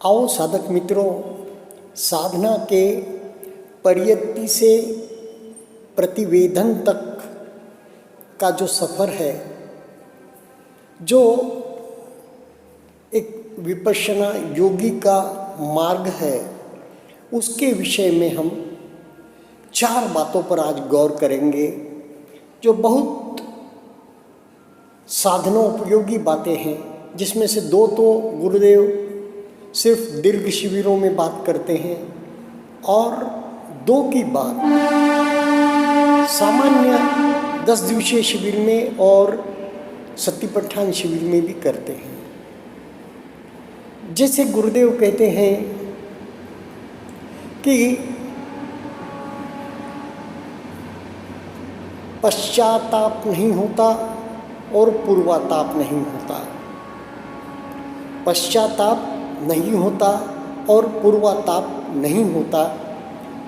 आओ साधक मित्रों, साधना के परियत्ति से प्रतिवेदन तक का जो सफ़र है, जो एक विपश्यना योगी का मार्ग है, उसके विषय में हम 4 बातों पर आज गौर करेंगे, जो बहुत साधनोपयोगी बातें हैं, जिसमें से 2 तो गुरुदेव सिर्फ दीर्घ शिविरों में बात करते हैं और 2 की बात सामान्य 10 दिवसीय शिविर में और सत्तिपट्ठान शिविर में भी करते हैं। जैसे गुरुदेव कहते हैं कि पश्चाताप नहीं होता और पूर्वाताप नहीं होता। पश्चाताप नहीं होता और पूर्वाताप नहीं होता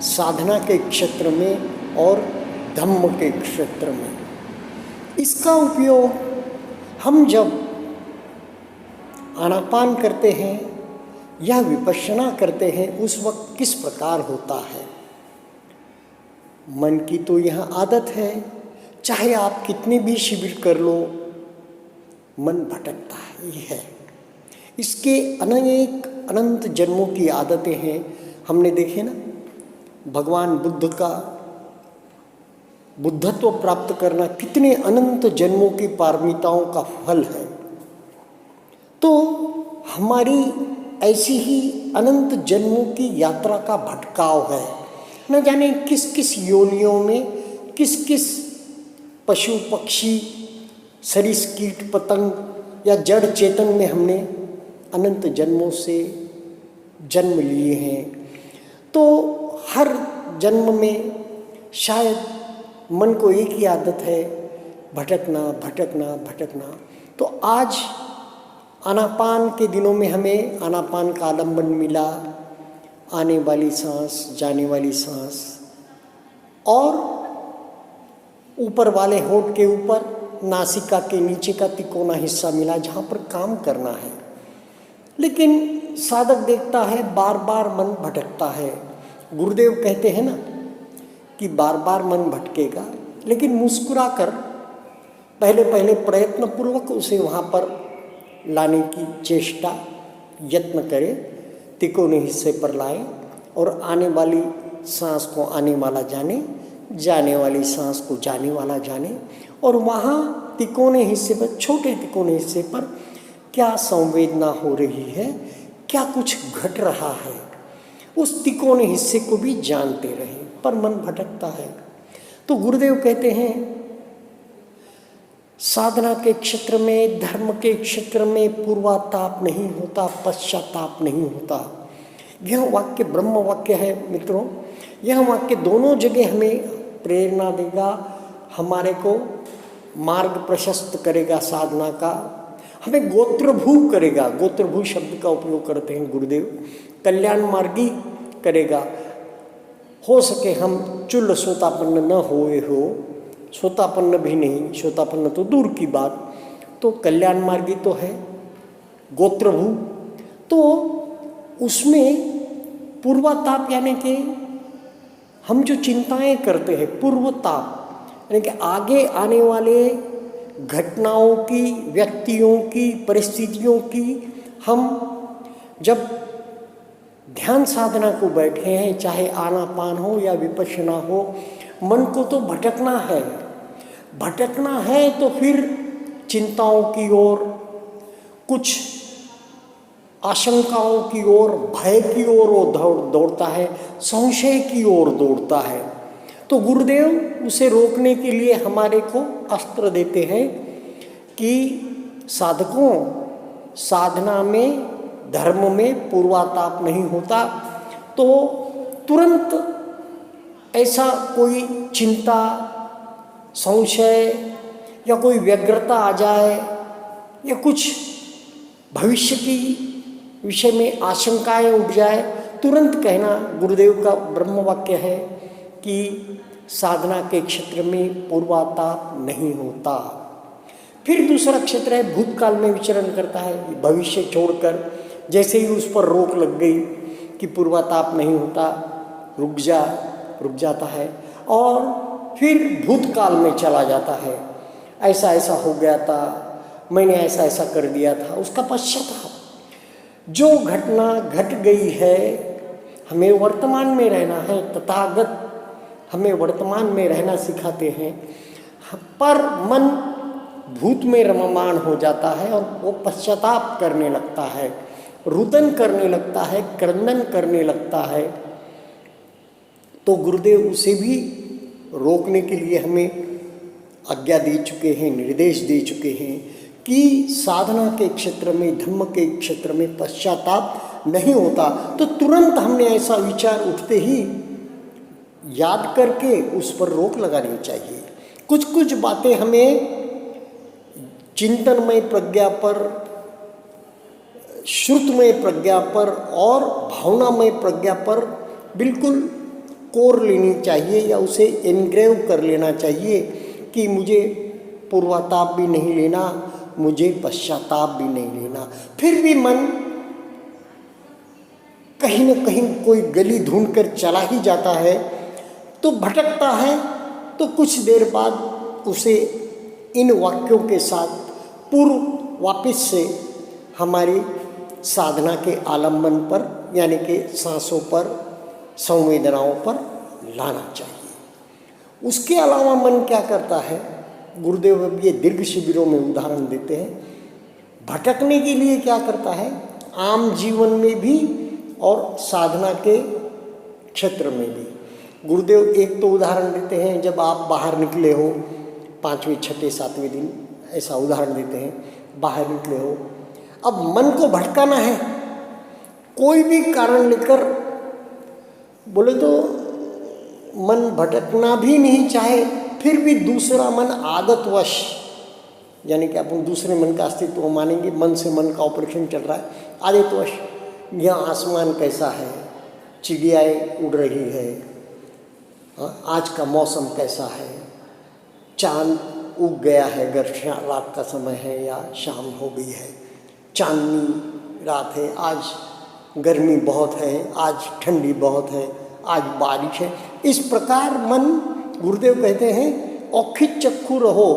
साधना के क्षेत्र में और धम्म के क्षेत्र में। इसका उपयोग हम जब आनापान करते हैं या विपश्यना करते हैं, उस वक्त किस प्रकार होता है। मन की तो यह आदत है, चाहे आप कितने भी शिविर कर लो, मन भटकता है। ये है, इसके अनंत जन्मों की आदतें हैं। हमने देखे ना, भगवान बुद्ध का बुद्धत्व प्राप्त करना कितने अनंत जन्मों की पारमिताओं का फल है। तो हमारी ऐसी ही अनंत जन्मों की यात्रा का भटकाव है। न जाने किस किस योनियों में, किस किस पशु पक्षी सरीस कीट पतंग या जड़ चेतन में हमने अनंत जन्मों से जन्म लिए हैं। तो हर जन्म में शायद मन को एक ही आदत है, भटकना भटकना भटकना। तो आज आनापान के दिनों में हमें आनापान का आलंबन मिला, आने वाली सांस, जाने वाली सांस, और ऊपर वाले होठ के ऊपर नासिका के नीचे का तिकोना हिस्सा मिला, जहाँ पर काम करना है। लेकिन साधक देखता है बार बार मन भटकता है। गुरुदेव कहते हैं ना कि बार बार मन भटकेगा, लेकिन मुस्कुरा कर पहले प्रयत्नपूर्वक उसे वहाँ पर लाने की चेष्टा, यत्न करे, तिकोने हिस्से पर लाए और आने वाली सांस को आने वाला जाने, जाने वाली सांस को जाने वाला जाने। और वहाँ तिकोने हिस्से पर, छोटे तिकोने हिस्से पर क्या संवेदना हो रही है, क्या कुछ घट रहा है, उस तिकोने हिस्से को भी जानते रहे, पर मन भटकता है। तो गुरुदेव कहते हैं साधना के क्षेत्र में, धर्म के क्षेत्र में पूर्वाताप नहीं होता, पश्चाताप नहीं होता। यह वाक्य ब्रह्म वाक्य है मित्रों। यह वाक्य दोनों जगह हमें प्रेरणा देगा, हमारे को मार्ग प्रशस्त करेगा साधना का, हमें गोत्रभू करेगा। गोत्रभू शब्द का उपयोग करते हैं गुरुदेव, कल्याण मार्गी करेगा। हो सके हम चुल्ल सोतापन्न न होए हो, सोतापन्न भी नहीं, सोतापन्न तो दूर की बात, तो कल्याण मार्गी तो है गोत्रभू। तो उसमें पूर्वाताप यानी कि हम जो चिंताएं करते हैं, पूर्वताप यानी कि आगे आने वाले घटनाओं की, व्यक्तियों की, परिस्थितियों की, हम जब ध्यान साधना को बैठे हैं, चाहे आनापान हो या विपश्यना हो, मन को तो भटकना है। भटकना है तो फिर चिंताओं की ओर, कुछ आशंकाओं की ओर, भय की ओर वो दौड़ता है, संशय की ओर दौड़ता है। तो गुरुदेव उसे रोकने के लिए हमारे को अस्त्र देते हैं कि साधकों, साधना में, धर्म में पूर्वाताप नहीं होता। तो तुरंत ऐसा कोई चिंता, संशय या कोई व्यग्रता आ जाए या कुछ भविष्य की विषय में आशंकाएं उठ जाए, तुरंत कहना गुरुदेव का ब्रह्म वाक्य है कि साधना के क्षेत्र में पूर्वाताप नहीं होता। फिर दूसरा क्षेत्र है भूतकाल में विचरण करता है, भविष्य छोड़कर जैसे ही उस पर रोक लग गई कि पूर्वाताप नहीं होता, रुक जाता है और फिर भूतकाल में चला जाता है। ऐसा ऐसा हो गया था, मैंने ऐसा ऐसा कर दिया था, उसका पश्चाताप। जो घटना घट गई है, हमें वर्तमान में रहना है। तथागत हमें वर्तमान में रहना सिखाते हैं, पर मन भूत में रममाण हो जाता है और वो पश्चाताप करने लगता है, रुदन करने लगता है, क्रंदन करने लगता है। तो गुरुदेव उसे भी रोकने के लिए हमें आज्ञा दे चुके हैं, निर्देश दे चुके हैं कि साधना के क्षेत्र में, धम्म के क्षेत्र में पश्चाताप नहीं होता। तो तुरंत हमने ऐसा विचार उठते ही याद करके उस पर रोक लगानी चाहिए। कुछ कुछ बातें हमें चिंतनमय प्रज्ञा पर, श्रुतमय प्रज्ञा पर और भावनामय प्रज्ञा पर बिल्कुल कोर लेनी चाहिए या उसे एनग्रेव कर लेना चाहिए कि मुझे पूर्वाताप भी नहीं लेना, मुझे पश्चाताप भी नहीं लेना। फिर भी मन कहीं न कहीं कोई गली ढूंढ कर चला ही जाता है, तो भटकता है। तो कुछ देर बाद उसे इन वाक्यों के साथ पूर्व वापस से हमारी साधना के आलंबन पर, यानी कि सांसों पर, संवेदनाओं पर लाना चाहिए। उसके अलावा मन क्या करता है, गुरुदेव अब ये दीर्घ शिविरों में उदाहरण देते हैं। भटकने के लिए क्या करता है, आम जीवन में भी और साधना के क्षेत्र में भी। गुरुदेव एक तो उदाहरण देते हैं, जब आप बाहर निकले हो 5वें, 6ठे, 7वें दिन, ऐसा उदाहरण देते हैं, बाहर निकले हो, अब मन को भटकाना है कोई भी कारण लेकर, बोले तो मन भटकना भी नहीं चाहे, फिर भी दूसरा मन आदतवश, यानी कि अपन दूसरे मन का अस्तित्व मानेंगे, मन से मन का ऑपरेशन चल रहा है, आदतवश, यहाँ आसमान कैसा है, चिड़ियाएँ उड़ रही है, आज का मौसम कैसा है, चांद उग गया है, अगर रात का समय है या शाम हो गई है, चांदनी रात है, आज गर्मी बहुत है, आज ठंडी बहुत है, आज बारिश है। इस प्रकार मन, गुरुदेव कहते हैं औखित चक्षु रहो,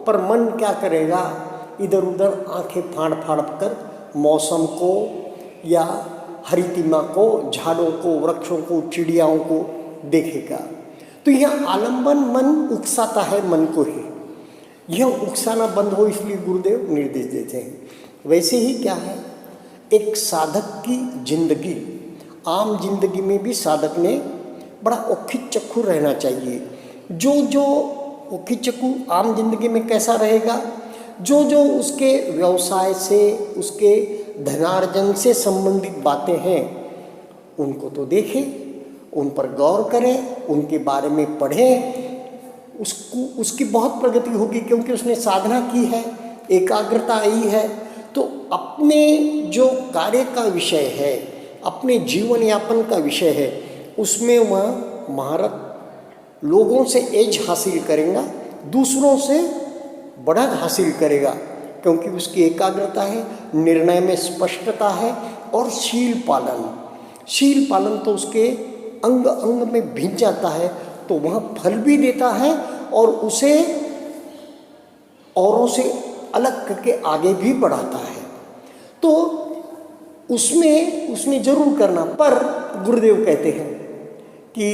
पर मन क्या करेगा, इधर उधर आंखें फाड़ फाड़ कर मौसम को या हरितिमा को, झाड़ों को, वृक्षों को, चिड़ियाओं को देखेगा। तो यह आलंबन मन उकसाता है मन को ही, यह उकसाना बंद हो इसलिए गुरुदेव निर्देश देते हैं। वैसे ही क्या है, एक साधक की जिंदगी, आम जिंदगी में भी साधक ने बड़ा औखित चक्षु रहना चाहिए। जो औखित चक्षु आम जिंदगी में कैसा रहेगा, जो उसके व्यवसाय से, उसके धनार्जन से संबंधित बातें हैं, उनको तो देखें, उन पर गौर करें, उनके बारे में पढ़ें, उसकी बहुत प्रगति होगी, क्योंकि उसने साधना की है, एकाग्रता आई है। तो अपने जो कार्य का विषय है, अपने जीवन यापन का विषय है, उसमें वह महारत, लोगों से एज हासिल करेगा, दूसरों से बढ़त हासिल करेगा, क्योंकि उसकी एकाग्रता है, निर्णय में स्पष्टता है और शील पालन तो उसके अंग अंग में भिज जाता है, तो वह फल भी देता है और उसे औरों से अलग करके आगे भी बढ़ाता है। तो उसमें जरूर करना। पर गुरुदेव कहते हैं कि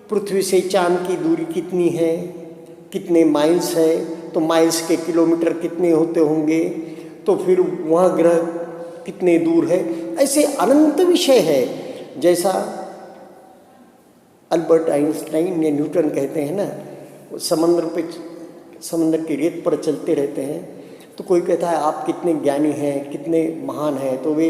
पृथ्वी से चांद की दूरी कितनी है, कितने माइल्स है, तो माइल्स के किलोमीटर कितने होते होंगे, तो फिर वह ग्रह कितने दूर है, ऐसे अनंत विषय है। जैसा अल्बर्ट आइंस्टाइन या न्यूटन कहते हैं ना, समंदर की रेत पर चलते रहते हैं, तो कोई कहता है आप कितने ज्ञानी हैं, कितने महान हैं, तो वे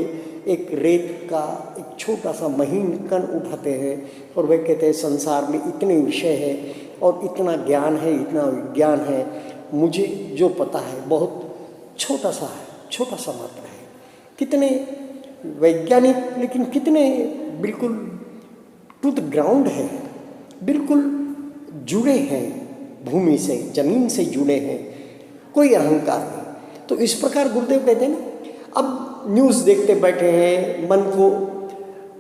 एक रेत का एक छोटा सा महीन कण उठाते हैं और वे कहते हैं संसार में इतने विषय है और इतना ज्ञान है, इतना विज्ञान है, मुझे जो पता है बहुत छोटा सा है, छोटा सा मात्र है। कितने वैज्ञानिक, लेकिन कितने बिल्कुल टू द ग्राउंड है, बिल्कुल जुड़े हैं भूमि से, जमीन से जुड़े हैं, कोई अहंकार नहीं। तो इस प्रकार गुरुदेव कहते हैं ना, अब न्यूज़ देखते बैठे हैं, मन को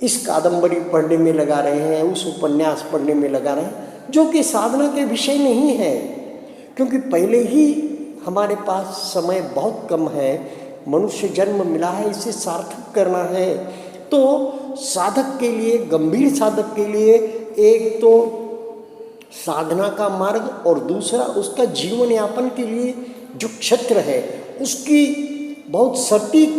इस कादंबरी पढ़ने में लगा रहे हैं, उस उपन्यास पढ़ने में लगा रहे हैं, जो कि साधना के विषय नहीं है, क्योंकि पहले ही हमारे पास समय बहुत कम है, मनुष्य जन्म मिला है, इसे सार्थक करना है। तो साधक के लिए, गंभीर साधक के लिए एक तो साधना का मार्ग और दूसरा उसका जीवन यापन के लिए जो क्षेत्र है उसकी बहुत सटीक,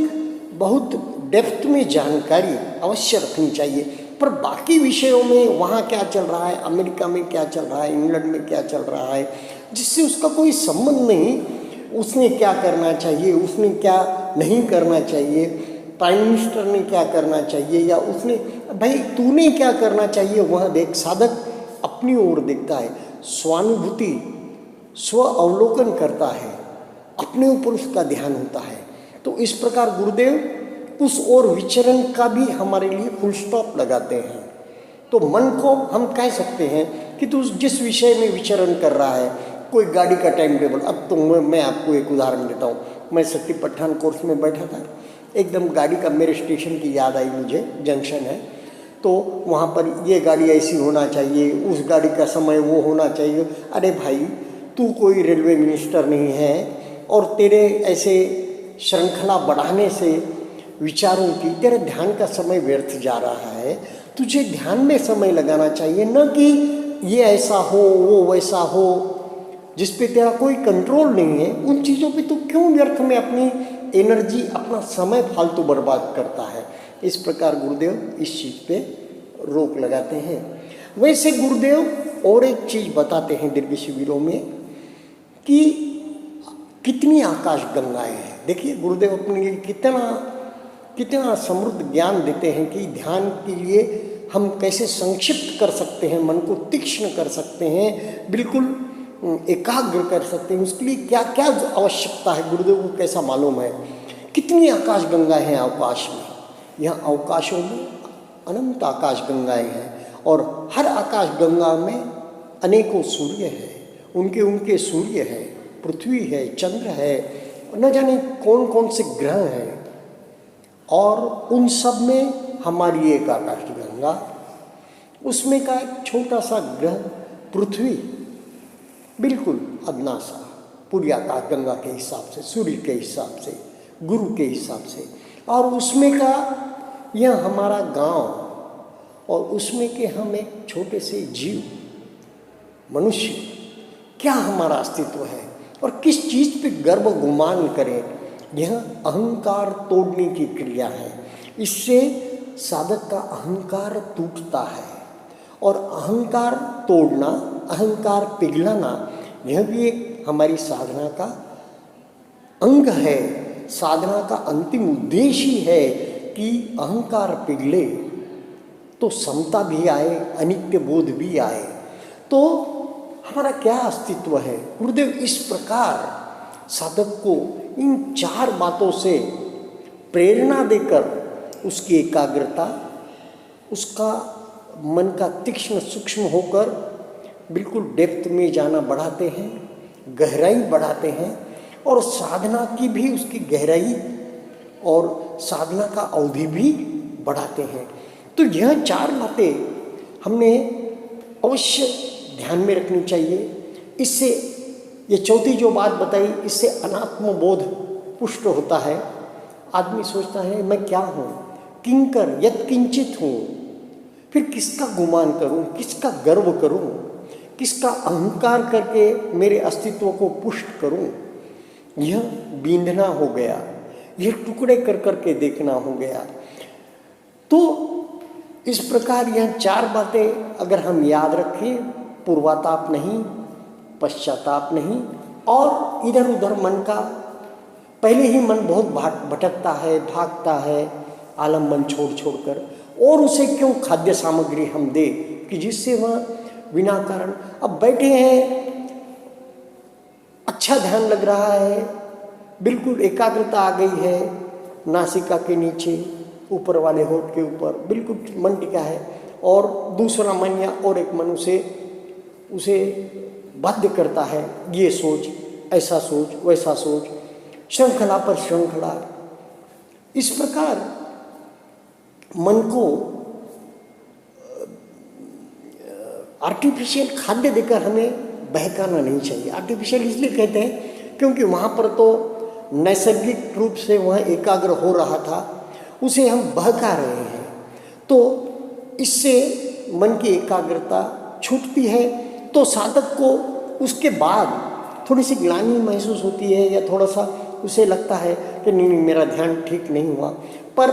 बहुत डेप्थ में जानकारी अवश्य रखनी चाहिए। पर बाकी विषयों में वहाँ क्या चल रहा है, अमेरिका में क्या चल रहा है, इंग्लैंड में क्या चल रहा है, जिससे उसका कोई संबंध नहीं, उसने क्या करना चाहिए, उसने क्या नहीं करना चाहिए, प्राइम मिनिस्टर ने क्या करना चाहिए, या उसने, भाई तूने क्या करना चाहिए वह देख। साधक अपनी ओर देखता है, स्वानुभूति, स्व अवलोकन करता है, अपने ऊपर उसका ध्यान होता है। तो इस प्रकार गुरुदेव उस ओर विचरण का भी हमारे लिए फुल स्टॉप लगाते हैं। तो मन को हम कह सकते हैं कि तू जिस विषय में विचरण कर रहा है, कोई गाड़ी का टाइम टेबल, अब तो मैं आपको एक उदाहरण देता हूँ। मैं शक्ति पठान कोर्स में बैठा था, एकदम गाड़ी का मेरे स्टेशन की याद आई मुझे, जंक्शन है, तो वहाँ पर ये गाड़ी ऐसी होना चाहिए, उस गाड़ी का समय वो होना चाहिए। अरे भाई, तू कोई रेलवे मिनिस्टर नहीं है और तेरे ऐसे श्रृंखला बढ़ाने से विचारों की, तेरे ध्यान का समय व्यर्थ जा रहा है। तुझे ध्यान में समय लगाना चाहिए, न कि ये ऐसा हो वो वैसा हो, जिस पे तेरा कोई कंट्रोल नहीं है। उन चीज़ों पे तू क्यों व्यर्थ में अपनी एनर्जी, अपना समय फालतू बर्बाद करता है। इस प्रकार गुरुदेव इस चीज़ पे रोक लगाते हैं। वैसे गुरुदेव और एक चीज़ बताते हैं दीर्घ शिविरों में कि कितनी आकाश गंगाएं हैं। देखिए गुरुदेव अपने लिए कितना समृद्ध ज्ञान देते हैं कि ध्यान के लिए हम कैसे संक्षिप्त कर सकते हैं, मन को तीक्ष्ण कर सकते हैं, बिल्कुल एकाग्र कर सकते हैं। उसके लिए क्या क्या आवश्यकता है गुरुदेव को कैसा मालूम है। कितनी आकाश गंगाएं हैं अवकाश में, यहाँ अवकाशों में अनंत आकाश गंगाएं हैं, और हर आकाश गंगा में अनेकों सूर्य हैं, उनके सूर्य हैं, पृथ्वी है, चंद्र है, न जाने कौन कौन से ग्रह हैं, और उन सब में हमारी एक आकाश गंगा, उसमें का एक छोटा सा ग्रह पृथ्वी, बिल्कुल अदना सा, पूरी आकाश गंगा के हिसाब से, सूर्य के हिसाब से, गुरु के हिसाब से, और उसमें का यह हमारा गांव, और उसमें के हम एक छोटे से जीव मनुष्य, क्या हमारा अस्तित्व है और किस चीज़ पे गर्व गुमान करें। यह अहंकार तोड़ने की क्रिया है। इससे साधक का अहंकार टूटता है, और अहंकार तोड़ना, अहंकार पिघलाना, यह भी एक हमारी साधना का अंग है। साधना का अंतिम उद्देश्य ही है कि अहंकार पिघले तो समता भी आए, अनित्य बोध भी आए। तो हमारा क्या अस्तित्व है। गुरुदेव इस प्रकार साधक को इन 4 बातों से प्रेरणा देकर उसकी एकाग्रता, उसका मन का तीक्ष्ण सूक्ष्म होकर बिल्कुल डेप्थ में जाना बढ़ाते हैं, गहराई बढ़ाते हैं, और साधना की भी उसकी गहराई और साधना का अवधि भी बढ़ाते हैं। तो यह 4 बातें हमने अवश्य ध्यान में रखनी चाहिए। इससे ये चौथी जो बात बताई, इससे अनात्म बोध पुष्ट होता है। आदमी सोचता है मैं क्या हूँ, किंकर यत् किंचित हूँ, फिर किसका गुमान करूँ, किसका गर्व करूँ, किसका अहंकार करके मेरे अस्तित्व को पुष्ट करूँ। यह बींधना हो गया, यह टुकड़े कर करके देखना हो गया। तो इस प्रकार यह 4 बातें अगर हम याद रखें, पूर्वाताप नहीं, पश्चाताप नहीं, और इधर उधर मन का, पहले ही मन बहुत भटकता है, भागता है आलम्बन छोड़ छोड़कर, और उसे क्यों खाद्य सामग्री हम दे कि जिससे वह बिना कारण, अब बैठे हैं, अच्छा ध्यान लग रहा है, बिल्कुल एकाग्रता आ गई है, नासिका के नीचे, ऊपर वाले होठ के ऊपर बिल्कुल मन टिका है, और दूसरा मन या और एक मन उसे बाध्य करता है, ये सोच, ऐसा सोच, वैसा सोच, श्रृंखला पर श्रृंखला, इस प्रकार मन को आर्टिफिशियल खाद्य देकर हमें बहकाना नहीं चाहिए। आर्टिफिशियल इसलिए कहते हैं क्योंकि वहाँ पर तो नैसर्गिक रूप से वह एकाग्र हो रहा था, उसे हम बहका रहे हैं, तो इससे मन की एकाग्रता छूटती है। तो साधक को उसके बाद थोड़ी सी ग्लानि महसूस होती है या थोड़ा सा उसे लगता है कि नहीं मेरा ध्यान ठीक नहीं हुआ, पर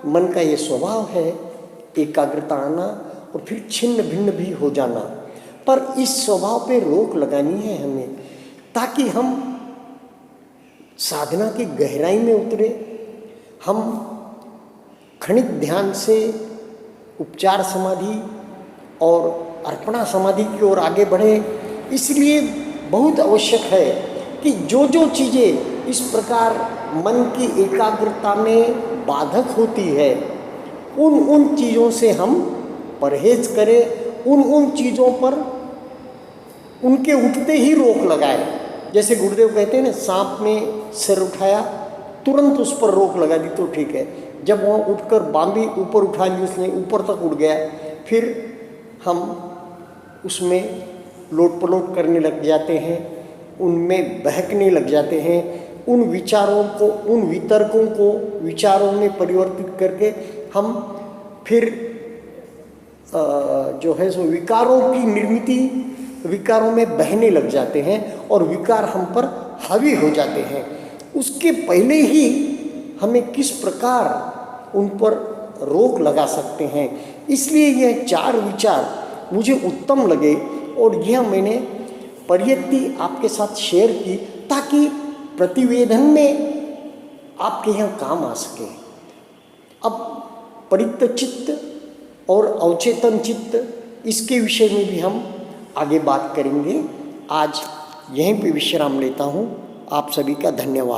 मन का ये स्वभाव है एकाग्रता आना और फिर छिन्न भिन्न भी हो जाना। पर इस स्वभाव पे रोक लगानी है हमें, ताकि हम साधना की गहराई में उतरे, हम क्षणिक ध्यान से उपचार समाधि और अर्पणा समाधि की ओर आगे बढ़े। इसलिए बहुत आवश्यक है कि जो जो चीज़ें इस प्रकार मन की एकाग्रता में बाधक होती है, उन चीज़ों से हम परहेज करें, उन चीज़ों पर उनके उठते ही रोक लगाए। जैसे गुरुदेव कहते हैं ना, सांप में सिर उठाया तुरंत उस पर रोक लगा दी तो ठीक है। जब वह उठकर बांबी ऊपर उठा ली, उसने ऊपर तक उड़ गया, फिर हम उसमें लोट पलोट करने लग जाते हैं, उनमें बहकने लग जाते हैं, उन विचारों को, उन वितर्कों को विचारों में परिवर्तित करके हम फिर जो है सो विकारों की निर्मिति, विकारों में बहने लग जाते हैं और विकार हम पर हावी हो जाते हैं। उसके पहले ही हमें किस प्रकार उन पर रोक लगा सकते हैं। इसलिए यह 4 विचार मुझे उत्तम लगे और यह मैंने परियत्ति आपके साथ शेयर की, ताकि प्रतिवेदन में आपके यहाँ काम आ सके। अब परित्त चित्त और अवचेतन चित्त, इसके विषय में भी हम आगे बात करेंगे। आज यहीं पे विश्राम लेता हूँ। आप सभी का धन्यवाद।